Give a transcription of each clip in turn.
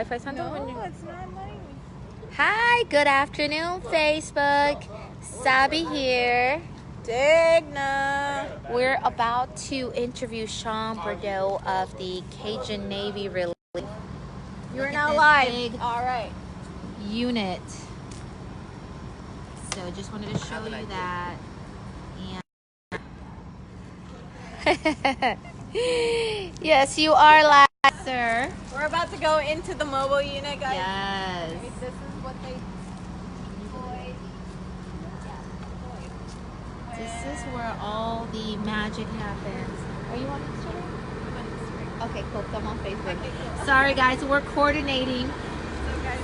If I send No, when you... it's not letting me. Hi, good afternoon, Facebook. Sabi here. Digna. We're about to interview Sean Bordeaux of the Cajun Navy Relief. You're Look at now this live. big All right. unit. So just wanted to show you that. And yes, you are live, sir. We're about to go into the mobile unit, guys. Yes. This is what they deployed. This is where all the magic happens. Are you on Instagram? Okay, cool. Come on Facebook. Okay, cool. Sorry, guys. We're coordinating. So, guys,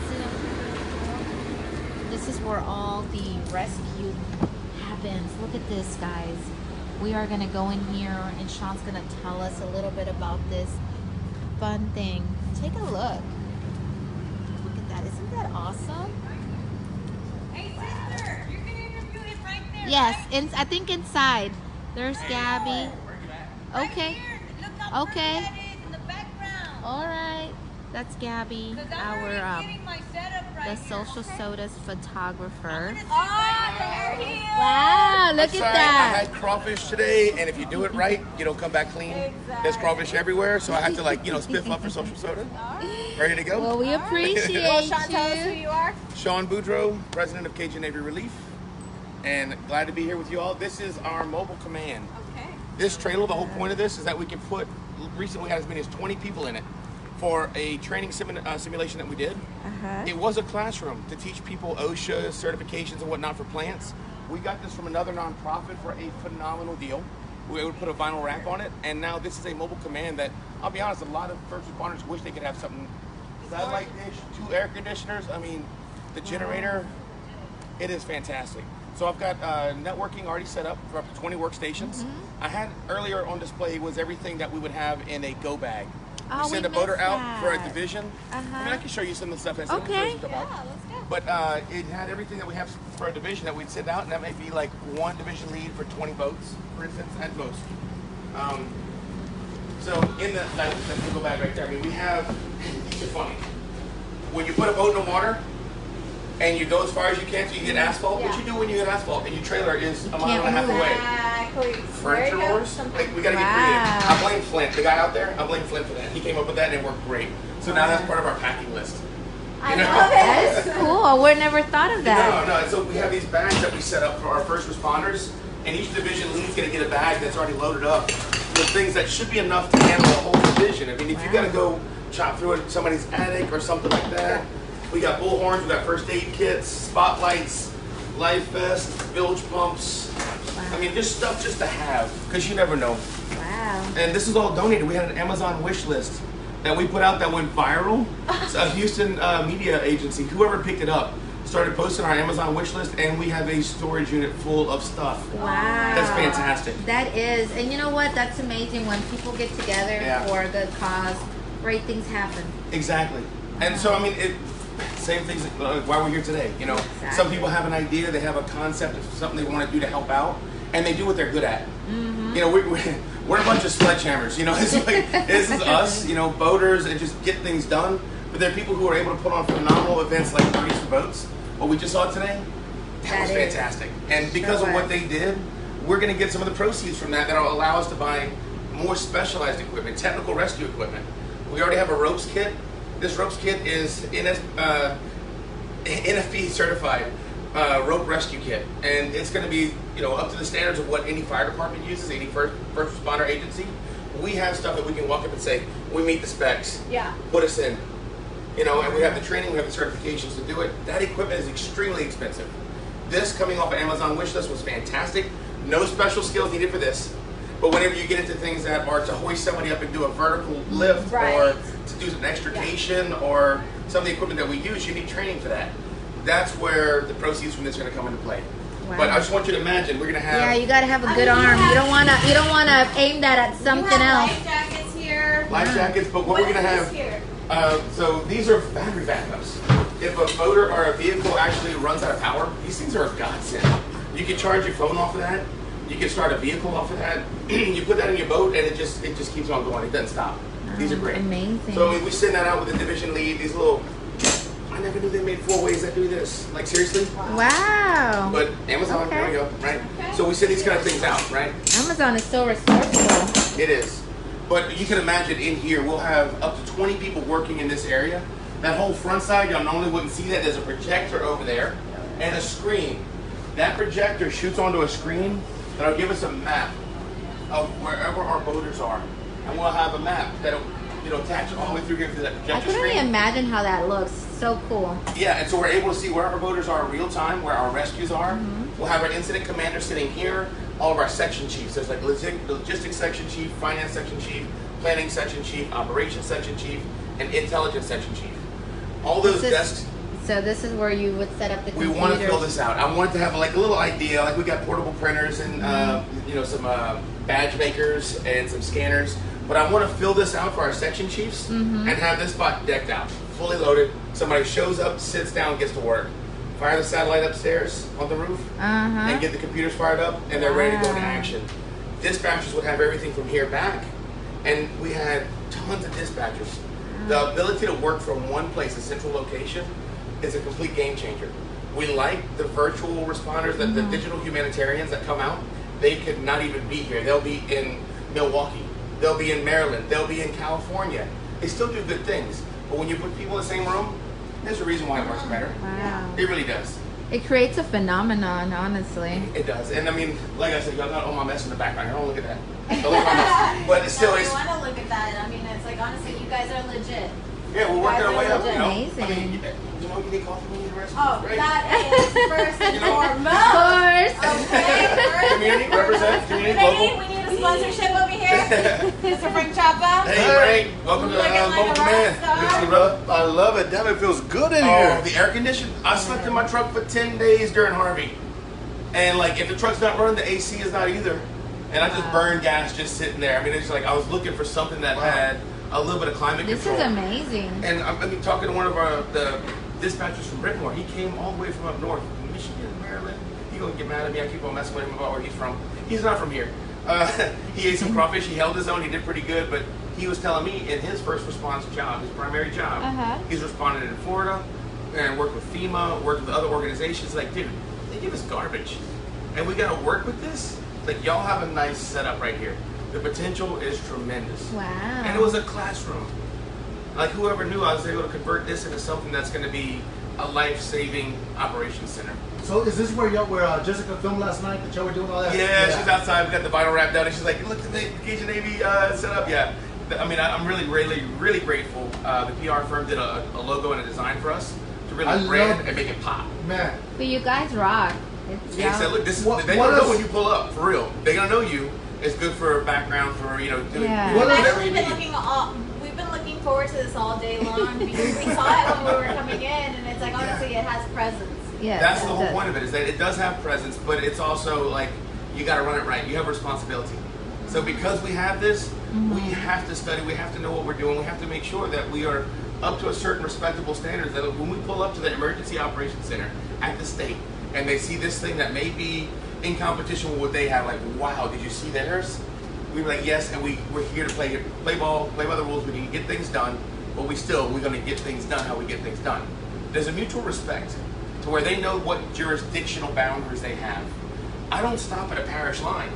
This is where all the rescue happens. Look at this, guys. We are going to go in here, and Sean's going to tell us a little bit about this fun thing. Take a look. Look at that. Isn't that awesome? Hey, sister, you can interview it right there. Yes, I think inside. There's Gabby. Okay. Okay. In the background. All right. That's Gabby, our the Social Sodas photographer. Oh, there he is. Wow, look at I that. had crawfish today, and if you do it right, you don't come back clean. Exactly. There's crawfish everywhere, so I have to spiff up for social soda. Ready to go? Well, we appreciate Well, Sean, tell us who you. you are. Sean Boudreau, president of Cajun Navy Relief, and glad to be here with you all. This is our mobile command. Okay. This trailer, the whole point of this is that we can put, recently we had as many as 20 people in it for a training simulation that we did. It was a classroom to teach people OSHA certifications and whatnot for plants. We got this from another nonprofit for a phenomenal deal. We would put a vinyl wrap on it, and now this is a mobile command that, I'll be honest, a lot of first responders wish they could have something. Satellite dish, 2 air conditioners, I mean, the generator, it is fantastic. So I've got networking already set up for up to 20 workstations. I had earlier on display was everything that we would have in a go bag. Oh, We send we a boater missed out for a that. division. I mean, I can show you some of the stuff that's Okay. in the Yeah, let's go. But it had everything that we have for a division that we'd send out, and that may be like 1 division lead for 20 boats, for instance, at most. So in the go bag right there, I mean, we have, these are funny. When you put a boat in the water, and you go as far as you can so you get asphalt, what you do when you get asphalt and your trailer is a mile and a half away? Exactly. Furniture rollers? Like, we gotta get creative. I blame Flint, the guy out there, I blame Flint for that. He came up with that and it worked great. So now that's part of our packing list. I You know? love That it. is cool. I would never thought of that. No, so we have these bags that we set up for our first responders, and each division lead's gonna get a bag that's already loaded up with things that should be enough to handle a whole division. I mean, if you gotta go chop through it, somebody's attic or something like that, we got bullhorns, we got first aid kits, spotlights, life vests, bilge pumps. I mean, just stuff just to have, because you never know. Wow. And this is all donated. We had an Amazon wish list that we put out that went viral. It's a Houston media agency, whoever picked it up, started posting our Amazon wish list, and we have a storage unit full of stuff. Wow. That's fantastic. That is. And you know what? That's amazing when people get together for a good cause. Great things happen. Exactly. And so, I mean, same things why we're here today. You know, Exactly. some people have an idea, they have a concept of something they want to do to help out, and they do what they're good at. You know, we're a bunch of sledgehammers. You know, it's like, this is us. You know, boaters and just get things done. But there are people who are able to put on phenomenal events like Parties for Boats. What we just saw today, that was fantastic. And because of what they did, we're going to get some of the proceeds from that that'll allow us to buy more specialized equipment, technical rescue equipment. We already have a ropes kit. This ropes kit is NFP certified rope rescue kit, and it's going to be, you know, up to the standards of what any fire department uses, any first responder agency. We have stuff that we can walk up and say, we meet the specs. Yeah. Put us in. You know, and we have the training, we have the certifications to do it. That equipment is extremely expensive. This coming off of Amazon wish list was fantastic. No special skills needed for this. But whenever you get into things that are to hoist somebody up and do a vertical lift or to do an extrication or some of the equipment that we use, you need training for that. That's where the proceeds from this are going to come into play. Wow. But I just want you to imagine, we're going to have... Yeah, you gotta have a good arm. You don't wanna aim that at something else. Life jackets here. life jackets, but what we're going to have... Here? So these are battery backups. If a boater or a vehicle actually runs out of power, these things are a godsend. You can charge your phone off of that. You can start a vehicle off of that. You put that in your boat, and it just keeps on going. It doesn't stop. These are great. Amazing. So I mean, we send that out with the division lead. These little, I never knew they made 4 ways that do this. Like seriously? Wow. But Amazon, there we go, right? So we send these kind of things out, right? Amazon is so resourceful. It is. But you can imagine in here, we'll have up to 20 people working in this area. That whole front side, y'all normally wouldn't see that. There's a projector over there and a screen. That projector shoots onto a screen that'll give us a map of wherever our boaters are. And we'll have a map that'll attach all the way through here to that projector I can screen. only imagine how that looks. So cool. Yeah, and so we're able to see where our boaters are in real time, where our rescues are. We'll have our incident commander sitting here, all of our section chiefs. There's like logistics section chief, finance section chief, planning section chief, operations section chief, and intelligence section chief. All those desks. So this is where you would set up the computers. We want to fill this out. I wanted to have like a little idea, like we got portable printers and some badge makers and some scanners. But I want to fill this out for our section chiefs and have this spot decked out, fully loaded. Somebody shows up, sits down, gets to work. Fire the satellite upstairs on the roof and get the computers fired up, and they're ready to go into action. Dispatchers would have everything from here back, and we had tons of dispatchers. The ability to work from one place, a central location, is a complete game changer. We like the virtual responders, the digital humanitarians that come out. They could not even be here. They'll be in Milwaukee. They'll be in Maryland. They'll be in California. They still do good things. But when you put people in the same room, there's a reason why it works better. Wow. It really does. It creates a phenomenon, honestly. It does. And I mean, like I said, y'all got all my mess in the background. Don't look at that. Don't look at my mess. But it's still, we want to look at that. I mean, it's like, honestly, you guys are legit. Yeah, we're working our way up. Amazing. I mean, you need coffee when you rest. Oh, right? that is first and foremost. Of course. Okay, first. Community, represent, community, local. We need a sponsorship over here. Mr. Frank Chapa. Hey, Frank. Welcome to Looking like Local a Command. rock star. Good to see you, brother. I love it. Damn, it feels good in Oh, here. the air conditioning. I slept in my truck for 10 days during Harvey. And like, if the truck's not running, the AC is not either. And I just burned gas just sitting there. I mean, it's like I was looking for something that had a little bit of climate This control. is amazing. And I mean, talking to one of the dispatchers from Brickmore, he came all the way from up north, Michigan, Maryland. He gonna get mad at me. I keep on messing with him about where he's from. He's not from here. He ate some crawfish. He held his own. He did pretty good. But he was telling me in his first response job, his primary job, he's responded in Florida and worked with FEMA, worked with other organizations. Like, dude, they give us garbage, and we gotta work with this. Like, y'all have a nice setup right here. The potential is tremendous. Wow. And it was a classroom. Like, whoever knew I was able to convert this into something that's going to be a life-saving operations center. So is this where Jessica filmed last night? That y'all were doing all that? Yeah, she's outside. We got the vinyl wrap down, and she's like, "Look at the Cajun Navy set up." Yeah. I mean, I'm really, really, really grateful. The PR firm did a logo and a design for us to really brand and make it pop. Man. But you guys rock. They said, "Look, this is." What- They're what gonna know is- when you pull up for real. They're gonna know you. It's good for background for doing Yeah. What We've is- whatever actually you been need. we've been looking forward to this all day long because we saw it when we were coming in, and it's like, honestly, it has presence. Yeah. That's the whole point of it, is that it does have presence, but it's also like, you got to run it right. You have a responsibility. So because we have this, we have to study, we have to know what we're doing, we have to make sure that we are up to a certain respectable standard, that when we pull up to the Emergency Operations Center at the state, and they see this thing that may be in competition with what they have, like, wow, did you see theirs? We were like, yes, and we're here to play ball, play by the rules, we can get things done, but we're going to get things done how we get things done. There's a mutual respect to where they know what jurisdictional boundaries they have. I don't stop at a parish line.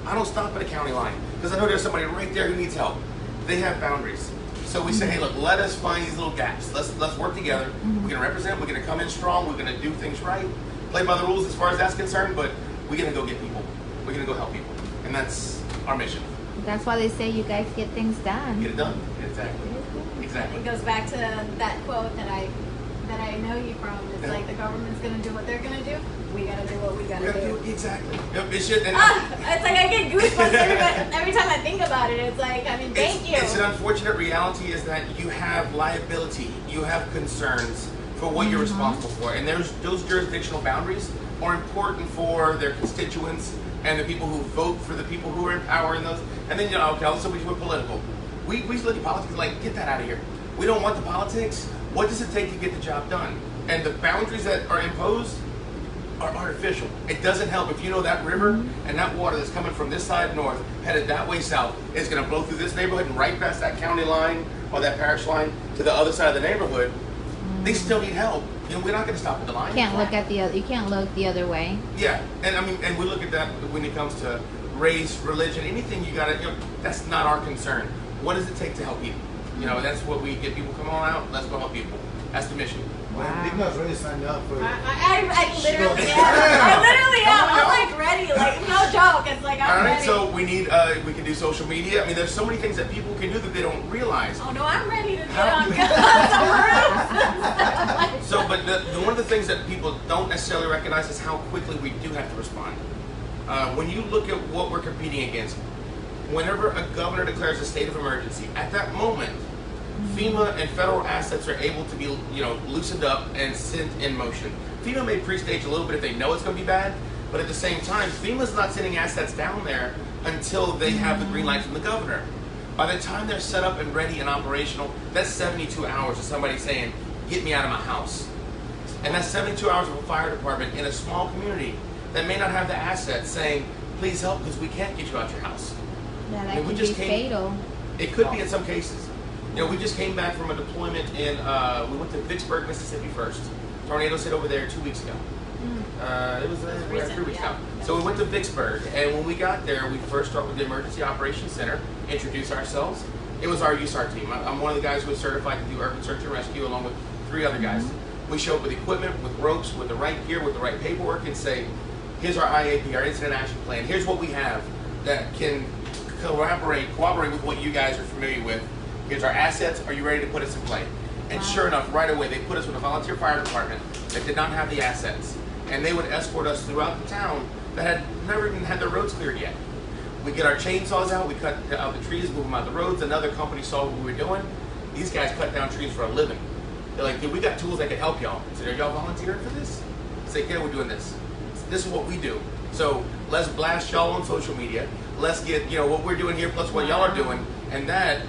I don't stop at a county line, because I know there's somebody right there who needs help. They have boundaries. So we say, hey, look, let us find these little gaps. Let's work together. We're going to represent, we're going to come in strong, we're going to do things right, play by the rules as far as that's concerned, but we're going to go get people. We're going to go help people. And that's our mission. That's why they say you guys get things done. Get it done. Exactly. Exactly. It goes back to that quote that I know you from. It's like the government's gonna do what they're gonna do. We gotta do what we gotta do. Exactly. Yep, it should. And It's like I get goosebumps every time I think about it. It's like, I mean, thank you. It's an unfortunate reality is that you have liability, you have concerns for what you're responsible for, and those jurisdictional boundaries are important for their constituents and the people who vote for the people who are in power in those. And then, okay, so we're political. We look at politics like, get that out of here. We don't want the politics. What does it take to get the job done? And the boundaries that are imposed, are artificial. It doesn't help if you know that river and that water that's coming from this side north, headed that way south, is going to blow through this neighborhood and right past that county line or that parish line to the other side of the neighborhood. They still need help. You know, we're not going to stop at the line. Can't look at the other. You can't look the other way. Yeah, and I mean, and we look at that when it comes to race, religion, anything. You got to. You know, that's not our concern. What does it take to help people? You know, that's what we get people. Come on out. Let's go help people. That's the mission. Well, Digna's ready to sign up for I literally am. I'm like ready, like no joke. It's like I'm All right, ready. so we need, we can do social media. I mean, there's so many things that people can do that they don't realize. Oh no, I'm ready to get How- on. So, but one of the things that people don't necessarily recognize is how quickly we do have to respond. When you look at what we're competing against, whenever a governor declares a state of emergency, at that moment, FEMA and federal assets are able to be, you know, loosened up and sent in motion. FEMA may pre-stage a little bit if they know it's going to be bad, but at the same time, FEMA's not sending assets down there until they have the green light from the governor. By the time they're set up and ready and operational, that's 72 hours of somebody saying, get me out of my house. And that's 72 hours of a fire department in a small community that may not have the assets saying, please help because we can't get you out your house. Yeah, that And we could just be came- fatal. It could be in some cases. You know, we just came back from a deployment in, we went to Vicksburg, Mississippi first. Tornadoes hit over there 2 weeks ago. It was 3 weeks ago. So we went to Vicksburg, and when we got there, we first start with the Emergency Operations Center, introduce ourselves. It was our USAR team. I'm one of the guys who was certified to do urban search and rescue along with 3 other guys. We show up with equipment, with ropes, with the right gear, with the right paperwork, and say, here's our IAP, our Incident Action Plan. Here's what we have that can cooperate with what you guys are familiar with. Here's our assets. Are you ready to put us in play? And sure enough, right away, they put us with a volunteer fire department that did not have the assets. And they would escort us throughout the town that had never even had their roads cleared yet. We get our chainsaws out, we cut out the trees, move them out the roads. Another company saw what we were doing. These guys cut down trees for a living. They're like, dude, we got tools that can help y'all. I said, are y'all volunteering for this? I said, yeah, we're doing this. This is what we do. So let's blast y'all on social media. Let's get, you know, what we're doing here plus what y'all are doing. And that,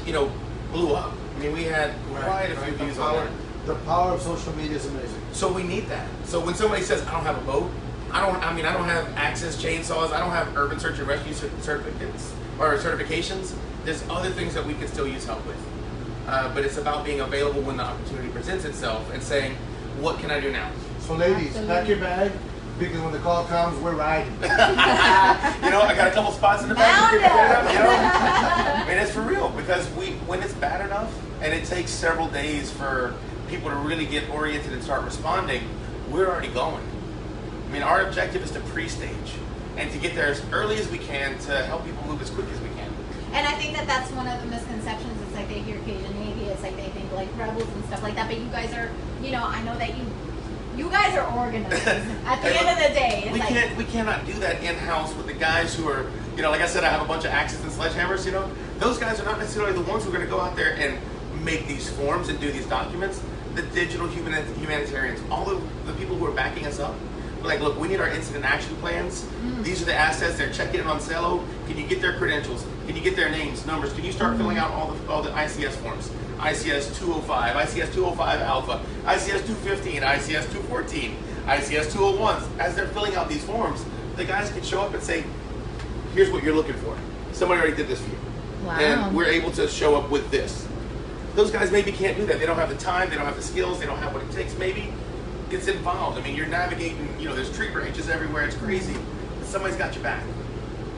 you know, blew up. I mean, we had quite a few views on that. The power of social media is amazing. So we need that. So when somebody says, I don't have a boat, I don't have access chainsaws, I don't have urban search and rescue certificates or certifications, there's other things that we can still use help with. But it's about being available when the opportunity presents itself and saying, what can I do now? So ladies, Absolutely. pack your bag because when the call comes, we're riding. You know, I got a couple spots in the back. You know? I mean, it's for real because when it's bad enough and it takes several days for people to really get oriented and start responding, we're already going. I mean, our objective is to pre-stage and to get there as early as we can to help people move as quick as we can. And I think that that's one of the misconceptions. It's like they hear Cajun Navy, it's like they think like rebels and stuff like that. But you guys are, you know, I know that you guys are organized. At the end of the day, it's we cannot do that in-house with the guys who are, you know, like I said, I have a bunch of axes and sledgehammers, you know. Those guys are not necessarily the ones who are going to go out there and make these forms and do these documents. The digital humanitarians, all of the people who are backing us up, we're like, look, we need our incident action plans. These are the assets. They're checking in on Cello. Can you get their credentials? Can you get their names, numbers? Can you start filling out all the ICS forms? ICS 205, ICS 205 Alpha, ICS 215, ICS 214, ICS 201. As they're filling out these forms, the guys can show up and say, here's what you're looking for. Somebody already did this for you. Wow. And we're able to show up with this. Those guys maybe can't do that. They don't have the time, they don't have the skills, they don't have what it takes maybe. It's involved. I mean, you're navigating, you know, there's tree branches everywhere, it's crazy. But somebody's got your back.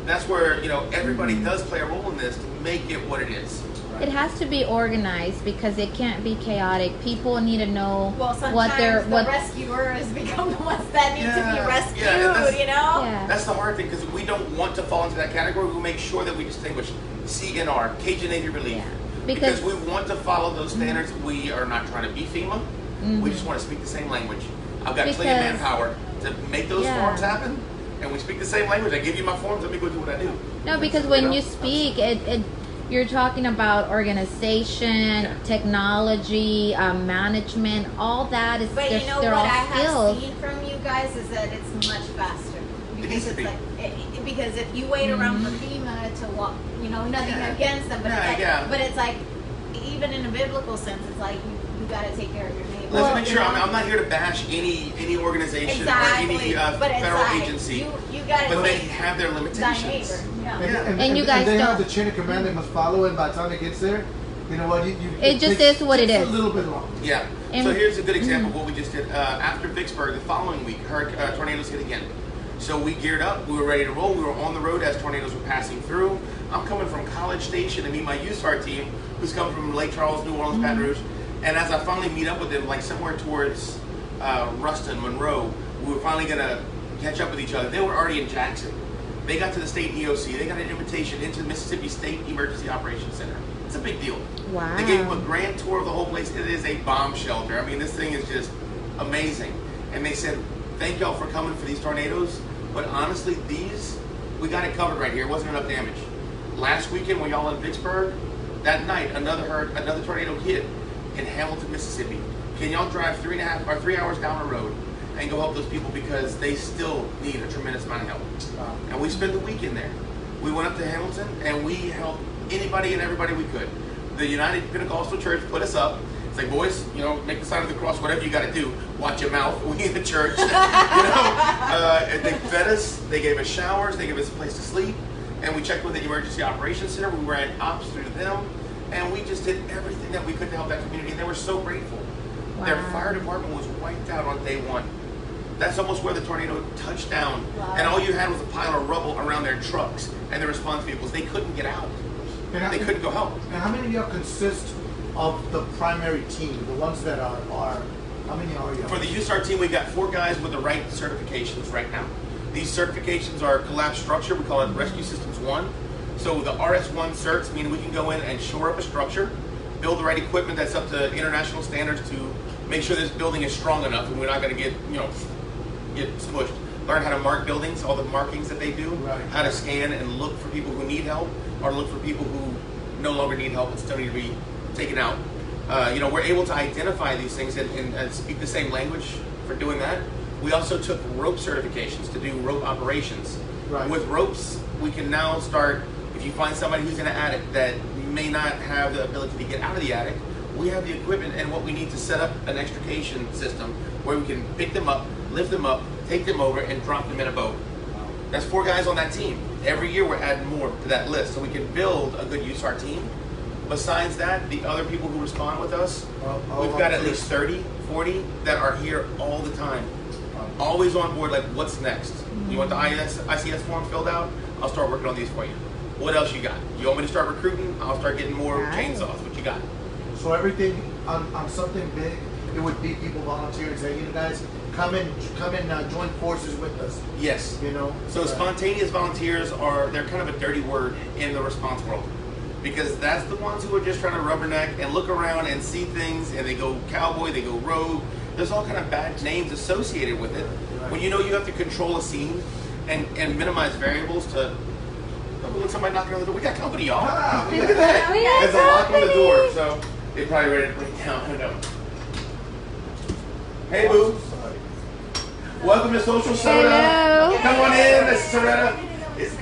That's where, you know, everybody does play a role in this to make it what it is. It has to be organized because it can't be chaotic. People need to know well, sometimes what they're the rescuers become the ones that need to be rescued. that's- You know. Yeah. That's the hard thing because we don't want to fall into that category. We make sure that we distinguish CNR, Cajun Navy Relief. Yeah. Because we want to follow those standards. We are not trying to be FEMA. We just want to speak the same language. I've got plenty of manpower to make those forms happen. And we speak the same language. I give you my forms, let me go do what I do. No, because when you speak, you're talking about organization, technology, management, all that is But you know they're what all I skills. have seen from you guys is that it's much faster. needs to be. Because if you wait around for FEMA to walk, you know, nothing against them, but it's like, but it's like, even in a biblical sense, it's like you got to take care of your neighbor. Let's make sure. I'm not here to bash any organization Exactly. or any But it's federal like, agency. You got to But they take have their thy limitations. neighbor. Yeah. And you guys they don't- have the chain of command they must follow, and by the time it gets there, you know what? It just takes- is what it takes is. a little bit long. Yeah. And- So here's a good example of what we just did. After Vicksburg, the following week, tornadoes hit again. So we geared up. We were ready to roll. We were on the road as tornadoes were passing through. I'm coming from College Station to meet my USAR team, who's coming from Lake Charles, New Orleans, Baton Rouge. And as I finally meet up with them, like somewhere towards Ruston, Monroe, we were finally gonna catch up with each other. They were already in Jackson. They got to the state EOC. They got an invitation into the Mississippi State Emergency Operations Center. It's a big deal. Wow. They gave them a grand tour of the whole place. It is a bomb shelter. I mean, this thing is just amazing. And they said, thank y'all for coming for these tornadoes. But honestly, we got it covered right here. It wasn't enough damage. Last weekend when y'all in Vicksburg, that night, another tornado hit in Hamilton, Mississippi. Can y'all drive 3 hours down the road and go help those people because they still need a tremendous amount of help? Wow. And we spent the weekend there. We went up to Hamilton and we helped anybody and everybody we could. The United Pentecostal Church put us up. It's like, boys, make the sign of the cross, whatever you got to do. Watch your mouth. We in the church. And they fed us. They gave us showers. They gave us a place to sleep. And we checked with the Emergency Operations Center. We ran ops through them. And we just did everything that we could to help that community. And they were so grateful. Wow. Their fire department was wiped out on day one. That's almost where the tornado touched down. Wow. And all you had was a pile of rubble around their trucks and their response vehicles. They couldn't get out. They couldn't go help. And how many of y'all consist of the primary team, the ones that are how many are y'all? For the USAR team, we got 4 guys with the right certifications right now. These certifications are collapsed structure. We call it Rescue Systems 1. So the RS1 certs mean we can go in and shore up a structure, build the right equipment that's up to international standards to make sure this building is strong enough and we're not going to get smushed. Learn how to mark buildings, all the markings that they do, Right. how to scan and look for people who need help or look for people who no longer need help and still need to be taken out. We're able to identify these things and speak the same language for doing that. We also took rope certifications to do rope operations. Right. With ropes, we can now start, if you find somebody who's in an attic that may not have the ability to get out of the attic, we have the equipment and what we need to set up an extrication system where we can pick them up, lift them up, take them over, and drop them in a boat. That's 4 guys on that team. Every year we're adding more to that list so we can build a good USAR team. Besides that, the other people who respond with us, we've got at least 30, 40 that are here all the time. Always on board, like, what's next? You want the ICS form filled out? I'll start working on these for you. What else you got? You want me to start recruiting? I'll start getting more Nice. chainsaws. What you got? So everything on something big, it would be people volunteering, saying, you guys, come and join forces with us. Yes. So Uh, spontaneous volunteers they're kind of a dirty word in the response world. Because that's the ones who are just trying to rubberneck and look around and see things and they go cowboy, they go rogue. There's all kind of bad names associated with it. Right. When you have to control a scene and minimize variables to look, somebody knocking on the door. We got company, y'all. Ah, Look at that. We got There's a lock on the company. door, so they're probably ready to break down. I know. Hey, boo. Sorry. Welcome to Social Soda. Hello. Come on in, Miss Soretta.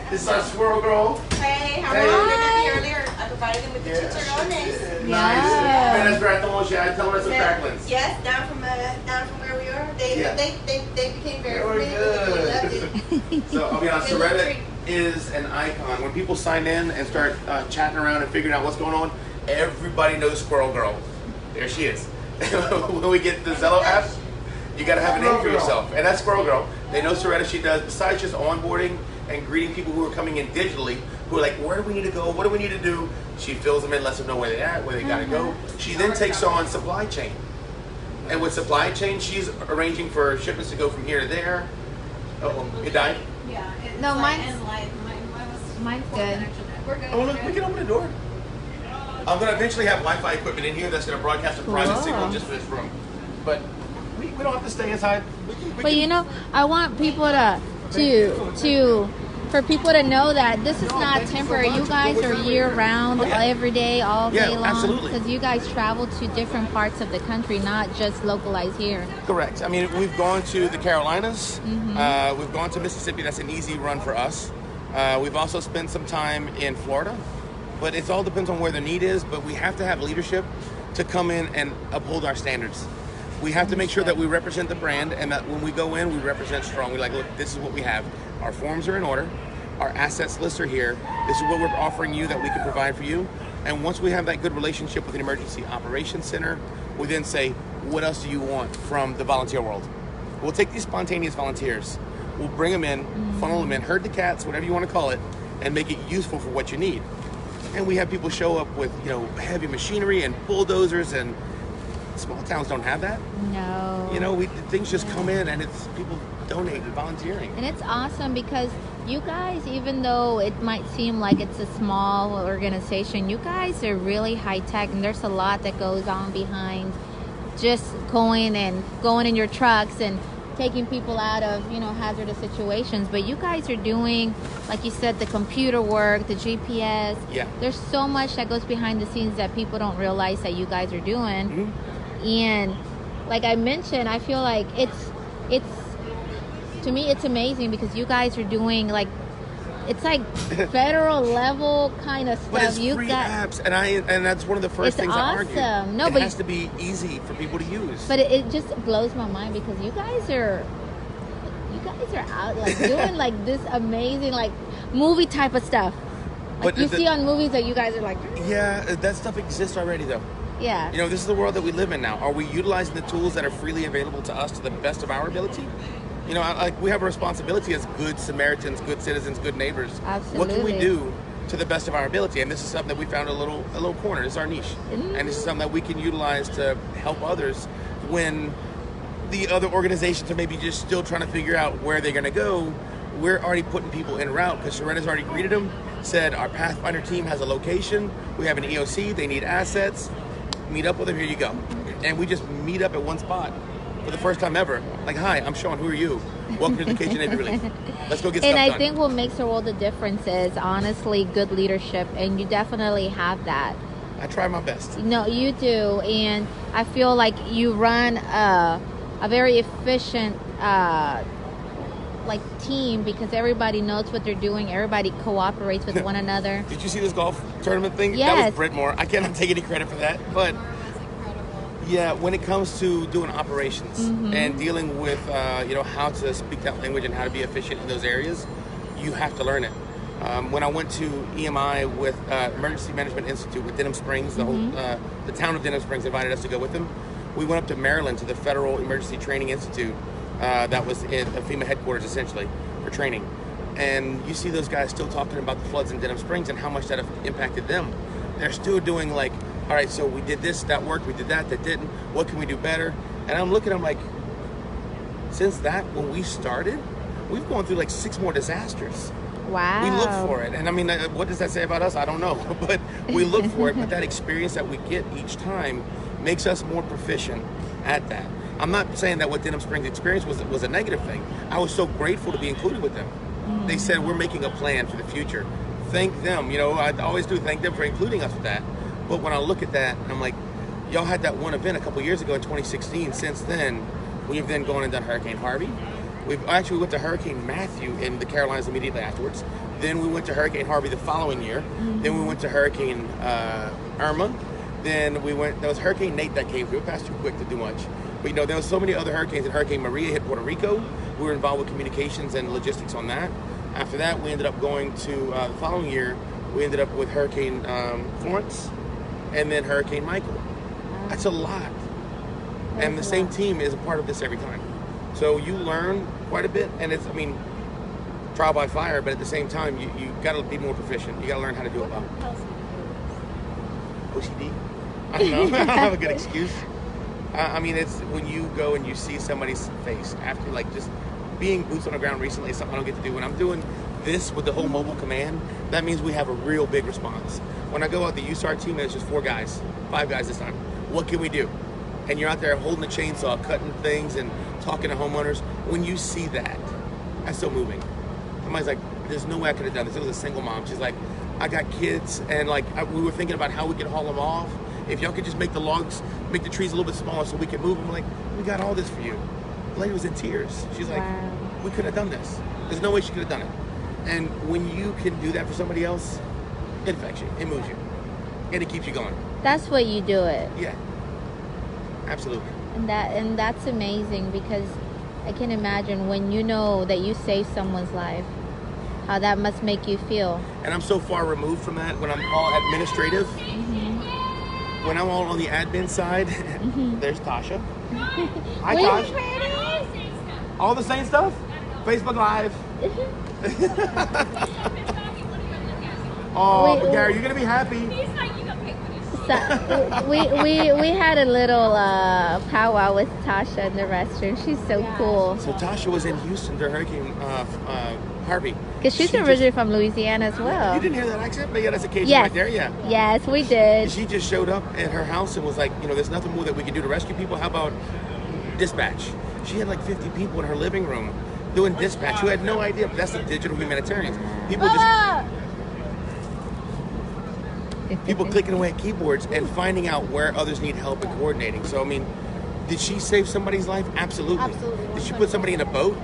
This is our squirrel girl. Hey, how Hey. are you? Did earlier? I provided them with the chicharrones. Nice. Yeah. Man, that's Rathon. Yeah, tell us some cracklings. Yes, down from where we are. Yeah. They became very They were familiar with it. We loved it. So I'll be honest, Good little Soretta treat. is an icon. When people sign in and start chatting around and figuring out what's going on, everybody knows Squirrel Girl. There she is. When we get the Zello app, you got to have a name for yourself, and that's Squirrel Girl. They know Soretta. She does, besides just onboarding and greeting people who are coming in digitally, who are like, where do we need to go? What do we need to do? She fills them in, lets them know where they're at, where they got to go. She then takes on supply chain. And with supply chain, she's arranging for shipments to go from here to there. Oh, it died? Yeah. It's No, like mine's- end life. Mine was Mine's poor good. connection. We're good. Oh, look, we can open the door. I'm going to eventually have Wi-Fi equipment in here that's going to broadcast a private Cool. signal just for this room. But we don't have to stay inside. But I want people for people to know that this is not temporary. You guys are year round, Oh, yeah. every day, all Yeah, day long. absolutely. Because you guys travel to different parts of the country, not just localized here. Correct. I mean, we've gone to the Carolinas. We've gone to Mississippi. That's an easy run for us. We've also spent some time in Florida. But it all depends on where the need is. But we have to have leadership to come in and uphold our standards. We have to make sure that we represent the brand, and that when we go in, we represent strong. We're like, look, this is what we have. Our forms are in order. Our assets lists are here. This is what we're offering you that we can provide for you. And once we have that good relationship with an emergency operations center, we then say, what else do you want from the volunteer world? We'll take these spontaneous volunteers. We'll bring them in, funnel them in, herd the cats, whatever you want to call it, and make it useful for what you need. And we have people show up with, heavy machinery and bulldozers, and small towns don't have that. No. Things just come in, and it's people donating, volunteering. And it's awesome because you guys, even though it might seem like it's a small organization, you guys are really high tech, and there's a lot that goes on behind just going in your trucks and taking people out of hazardous situations. But you guys are doing, like you said, the computer work, the GPS. Yeah. There's so much that goes behind the scenes that people don't realize that you guys are doing. Mm-hmm. And like I mentioned, I feel like it's to me it's amazing because you guys are doing it's like federal level kind of stuff. But it's you free got apps, and that's one of the first It's things I argue. awesome. No, it but has to be easy for people to use. But it just blows my mind because you guys are out doing this amazing movie type of stuff. But You see on movies that you guys are like, yeah, that stuff exists already though. yeah. This is the world that we live in now. Are we utilizing the tools that are freely available to us to the best of our ability? We have a responsibility as good Samaritans, good citizens, good neighbors. Absolutely. What can we do to the best of our ability? And this is something that we found a little corner. This is our niche. Mm-hmm. And this is something that we can utilize to help others when the other organizations are maybe just still trying to figure out where they're going to go. We're already putting people en route because Sharetta's already greeted them, said our Pathfinder team has a location. We have an EOC. They need assets. Meet up with them. Here you go. And we just meet up at one spot for the first time ever. Like, hi, I'm Sean. Who are you? Welcome to the Cajun Navy Relief. Let's go get stuff And I done. think what makes a world of difference is honestly good leadership, and you definitely have that. I try my best. No, you do, and I feel like you run a very efficient team because everybody knows what they're doing. Everybody cooperates with one another. Did you see this golf tournament thing? Yes. That was Brett Moore. I cannot take any credit for that, but yeah, when it comes to doing operations and dealing with how to speak that language and how to be efficient in those areas, you have to learn it. When I went to EMI with Emergency Management Institute with Denham Springs, the town of Denham Springs invited us to go with them. We went up to Maryland to the Federal Emergency Training Institute that was at FEMA headquarters essentially for training. And you see those guys still talking about the floods in Denham Springs and how much that impacted them. They're still doing all right, so we did this, that worked, we did that didn't. What can we do better? And I'm looking, I'm like, since when we started, we've gone through 6 more disasters. Wow. We look for it. And I mean, what does that say about us? I don't know. But we look for it. But that experience that we get each time makes us more proficient at that. I'm not saying that what Denham Springs experience was a negative thing. I was so grateful to be included with them. They said, we're making a plan for the future. Thank them. I always do thank them for including us with that. But when I look at that, I'm like, y'all had that one event a couple years ago in 2016. Since then, we've then gone and done Hurricane Harvey. We went to Hurricane Matthew in the Carolinas immediately afterwards. Then we went to Hurricane Harvey the following year. Then we went to Hurricane Irma. Then there was Hurricane Nate that came through. It passed too quick to do much. But there was so many other hurricanes. And Hurricane Maria hit Puerto Rico. We were involved with communications and logistics on that. After that, we ended up going to the following year. We ended up with Hurricane Florence and then Hurricane Michael. That's a lot. And the same team is a part of this every time. So you learn quite a bit, and it's, trial by fire, but at the same time, you got to be more proficient. You got to learn how to do it well. OCD? I don't know. I don't have a good excuse. It's when you go and you see somebody's face after, just being boots on the ground recently is something I don't get to do. When I'm doing this with the whole mobile command, that means we have a real big response. When I go out the USAR team, it's just 5 guys this time. What can we do? And you're out there holding a chainsaw, cutting things and talking to homeowners. When you see that, that's so moving. Somebody's like, there's no way I could have done this. It was a single mom. She's like, I got kids, and we were thinking about how we could haul them off. If y'all could just make the trees a little bit smaller so we could move them. I'm like, we got all this for you. The lady was in tears. She's like, we could have done this. There's no way she could have done it. And when you can do that for somebody else, it affects you, it moves you, and it keeps you going. That's what you do it. Yeah, absolutely. And that's amazing, because I can imagine when you know that you saved someone's life, how that must make you feel. And I'm so far removed from that when I'm all administrative. When I'm all on the admin side, there's Tasha. Hi, Tasha. All the same stuff? Facebook Live. Oh, but Gary, you're going to be happy. So, we had a little powwow with Tasha in the restroom. She's so cool. So Tasha was in Houston during Hurricane Harvey. Because she's originally from Louisiana as well. You didn't hear that accent? But yeah, that's a Cajun Yes. right there, yeah. Yes, we did. She just showed up at her house and was like, there's nothing more that we can do to rescue people. How about dispatch? She had like 50 people in her living room doing dispatch who had no idea, but that's the digital humanitarians. People clicking away at keyboards and finding out where others need help and coordinating. So, I mean, did she save somebody's life? Absolutely. Absolutely. Did she put somebody in a boat?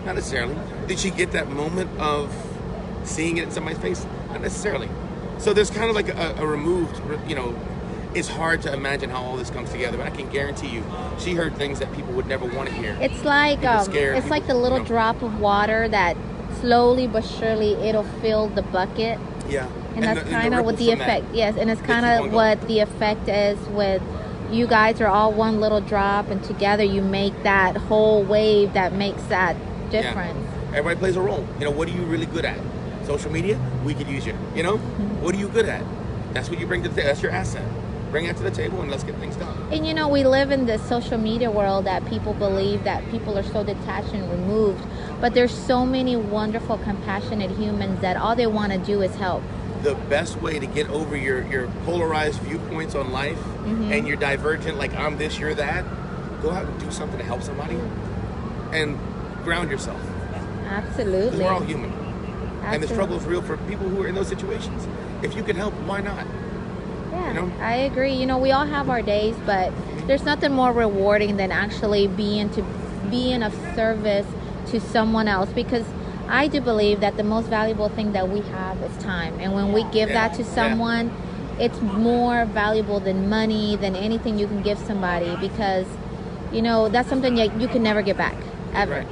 Not necessarily. Did she get that moment of seeing it in somebody's face? Not necessarily. So there's kind of like a removed, it's hard to imagine how all this comes together, but I can guarantee you, she heard things that people would never want to hear. It's like like the little drop of water that slowly but surely it'll fill the bucket. Yeah. And that's kind of what the effect, yes, and it's kind of what the effect is with you guys are all one little drop, and together you make that whole wave that makes that difference. Yeah. Everybody plays a role. What are you really good at? Social media? We could use you. What are you good at? That's what you bring to the table. That's your asset. Bring it to the table and let's get things done. And we live in this social media world that people believe that people are so detached and removed, but there's so many wonderful, compassionate humans that all they want to do is help. The best way to get over your polarized viewpoints on life and your divergent, like I'm this, you're that, go out and do something to help somebody and ground yourself. Absolutely. 'Cause we're all human. Absolutely. And the struggle is real for people who are in those situations. If you can help, why not? Yeah, I agree. We all have our days, but there's nothing more rewarding than actually being of service to someone else, because I do believe that the most valuable thing that we have is time. And when we give that to someone, it's more valuable than money, than anything you can give somebody, because, that's something that you can never get back, ever. Right.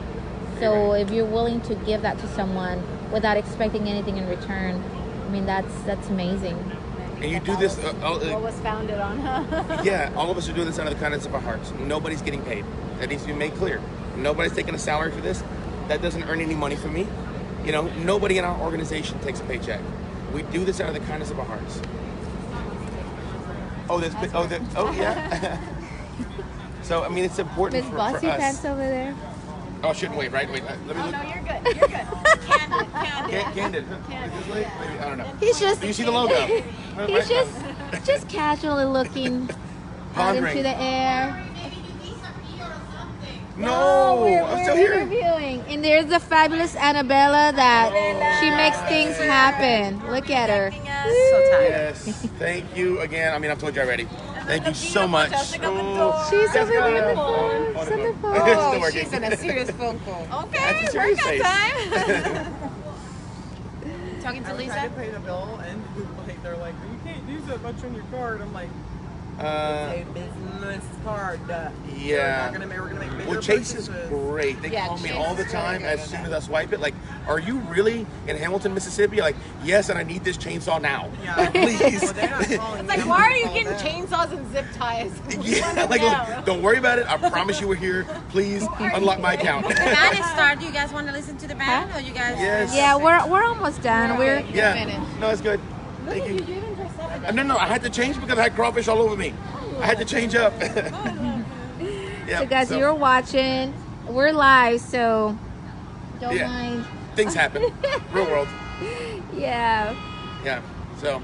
So if you're willing to give that to someone without expecting anything in return, I mean, that's amazing. And you do this... what was founded on, Yeah, all of us are doing this out of the kindness of our hearts. Nobody's getting paid. That needs to be made clear. Nobody's taking a salary for this. That doesn't earn any money for me. Nobody in our organization takes a paycheck. We do this out of the kindness of our hearts. Yeah. So, I mean, it's important Miss for Bossy us. Pants over there. Oh, I shouldn't wait, right? Wait, let me look. No, you're good. You're good. Candid. This way? Maybe, I don't know. He's just... Do you see the logo? He's just casually looking out into the air. No, I'm still here. Interviewing. And there's the fabulous Annabella that she makes things happen. Look at her. So tired. Yes, thank you again. I mean, I've told you already. Thank you so much. She's over there on the phone. She's on the phone. It's still working. She's in a serious phone call. That's a Okay, serious workout face. time. Talking to I tried Lisa. to pay the bill, and they're like, you can't use that much on your card. I'm like, it's a business card. Yeah. We're gonna make bigger Well, Chase is purchases. great. They call me Chase all the is time really as good soon at as I swipe it. Like, are you really in Hamilton, Mississippi? Like, yes, and I need this chainsaw now. Yeah. Please. Well, they're not calling It's me. like, I'm why gonna are you call getting them. chainsaws and zip ties? Yeah, like, look, don't worry about it. I promise you we're here. Please unlock my account. The band is started. Do you guys want to listen to the band, or you guys? Yes. Yeah, we're almost done. We're Yeah. No, it's good. Thank you. No, I had to change because I had crawfish all over me. I had to change up. Yeah, so guys, you're watching. We're live, so don't Yeah. mind. Things happen. Real world. Yeah. Yeah. So,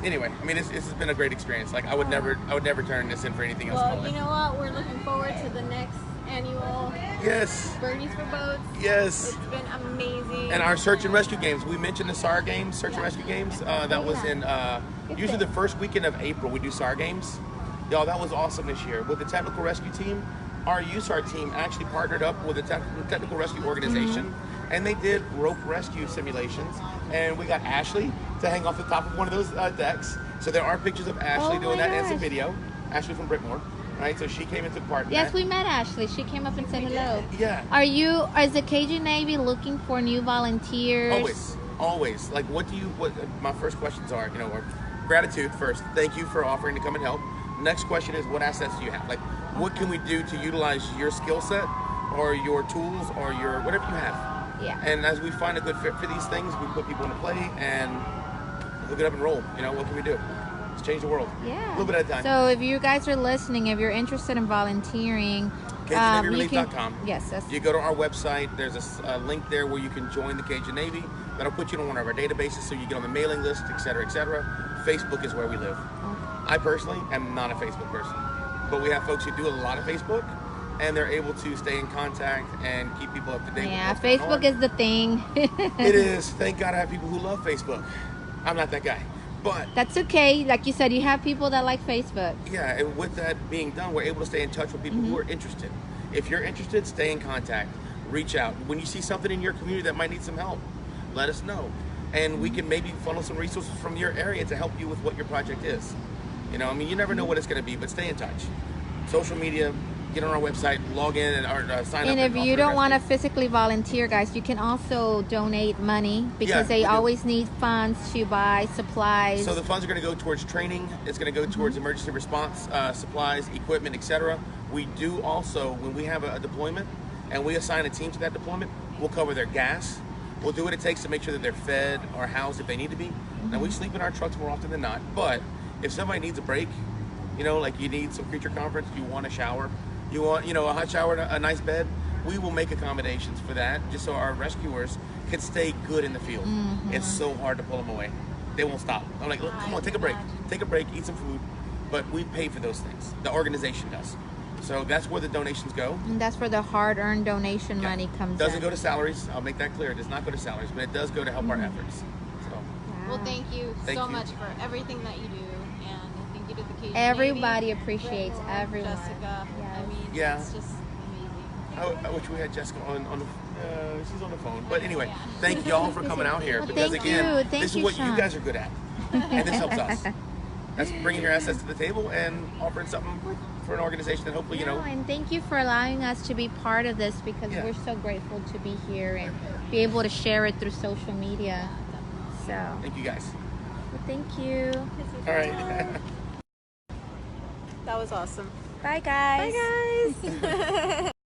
anyway, I mean, this has been a great experience. Like, I would never turn this in for anything else. in my Well, life. you know what? We're looking forward to the next annual Yes. Birdies for Boats. Yes. It's been amazing. And our search and rescue games. We mentioned the SAR games, search and rescue games. That was in usually the first weekend of April. We do SAR games. Y'all, that was awesome this year. With the technical rescue team, our USAR team actually partnered up with a technical rescue organization, and they did rope rescue simulations. And we got Ashley to hang off the top of one of those decks. So there are pictures of Ashley Oh doing my that and some gosh. video. Ashley from Brickmore, right? So she came and took part in Yes, that. we met Ashley. She came up and said hello. Yeah. Is the Cajun Navy looking for new volunteers? Always. Like, what my first questions are, are gratitude first. Thank you for offering to come and help. Next question is, what assets do you have? Like, what can we do to utilize your skill set or your tools or your whatever you have? Yeah. And as we find a good fit for these things, we put people into play and hook it up and roll. What can we do? Let's change the world. Yeah. A little bit at a time. So if you guys are listening, if you're interested in volunteering, CajunNavyRelief.com. Yes. You go to our website. There's a link there where you can join the Cajun Navy. That'll put you on one of our databases so you get on the mailing list, et cetera, et cetera. Facebook is where we live. I personally am not a Facebook person, but we have folks who do a lot of Facebook, and they're able to stay in contact and keep people up to date. Yeah, with what's going Facebook is the thing. It is. Thank God I have people who love Facebook. I'm not that guy. But that's okay. Like you said, you have people that like Facebook. yeah, and with that being done, we're able to stay in touch with people who are interested. If you're interested, stay in contact. Reach out. When you see something in your community that might need some help, let us know. And we can maybe funnel some resources from your area to help you with what your project is. You never know what it's going to be, but stay in touch. Social media, get on our website, log in, or sign up. And if offer you don't want to rescue. physically volunteer, guys, you can also donate money because Yeah, they we do. always need funds to buy supplies. So the funds are going to go towards training. It's going to go towards emergency response supplies, equipment, etc. We do also, when we have a deployment and we assign a team to that deployment, we'll cover their gas. We'll do what it takes to make sure that they're fed or housed if they need to be. Now, we sleep in our trucks more often than not, but if somebody needs a break, like you need some creature comforts, you want a shower, you want, a hot shower, and a nice bed, we will make accommodations for that just so our rescuers can stay good in the field. It's so hard to pull them away. They won't stop. I'm like, look, come on, take a break. Take a break, eat some food. But we pay for those things. The organization does. So that's where the donations go. And that's where the hard-earned donation money comes Doesn't in. go to salaries. I'll make that clear. It does not go to salaries, but it does go to help our efforts. So Well, thank you Thank so you. much for everything that you do, and thank you to the Cajun Everybody Navy, appreciates Brickmore, everyone. Jessica. Yes. I mean, Yeah. it's just amazing. I wish we had Jessica on the. She's on the phone. But anyway, thank y'all for coming out here Well, because thank again, you. Thank this is you, what Sean. you guys are good at, and this helps us. That's bringing your assets to the table and offering something for an organization that hopefully No, and thank you for allowing us to be part of this because Yeah. we're so grateful to be here and be able to share it through social media. So, Thank you guys. well, thank you. All right. That was awesome. Bye, guys. Bye, guys.